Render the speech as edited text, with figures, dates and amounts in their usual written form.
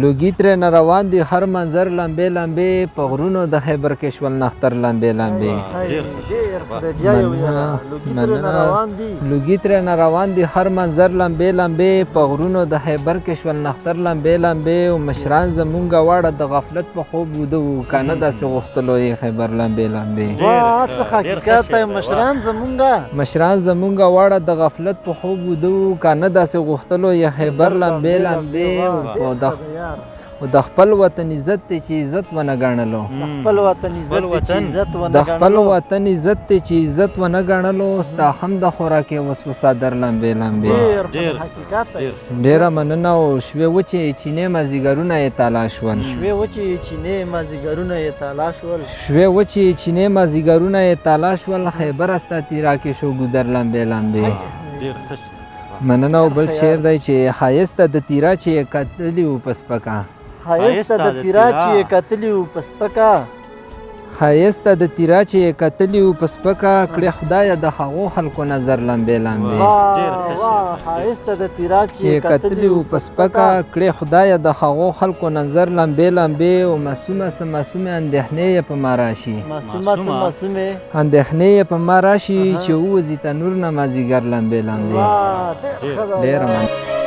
لوګي ترېنه روان دي هر منظر لمبې لمبې په غرونو د خیبر کې شول نختر لمبې لمبې لوګي ترېنه روان دي هر منظر لمبې لمبې په غرونو د خیبر کې شول نختر لمبې لمبې او مشران زمونږه واړه د غفلت په خوب وده وو کنه داسې غوښتلو یې خیبر لمبې لمبې څه حقیقت دی مشران زمونږه واړه د غفلت په خوب وده وو کنه داسې غوښتلو یې خیبر لمبې لمبې او د خپل وطن عزت ته چې عزت ونه ګڼلو د خپل وطن عزت ته چې عزت ونه ګڼلو ستا هم د خوراکې وسوسه در لمبې لمبې ډېره مننه او شوې وچې چینې مازدیګرونه یې تالا شول شوې وچې چینې مازدیګرونه یې تالا شول خیبر ستا تیرا کې شو ګودر لمبې لمبې مننه او بل شعر دی چې ښایسته د تیرا چې یې کتلي و په سپکه ښایسته د تیرا چې یې کتلي و په سپکه ښایسته د تیرا چې یې کتلي و په سپکه کړې خدایه د هغو خلکو نظر لمبې لمبې ښایسته د تیرا چې یې کتلي و په سپکه کړې خدایه د هغو خلکو نظر لمبې لمبې او معصومه څه معصومې اندېښنې یې په ما راشي اندېښنې یې په ما راشي چې ووځي تنور نه مازدیګر لمبې لمبې ډېره مننه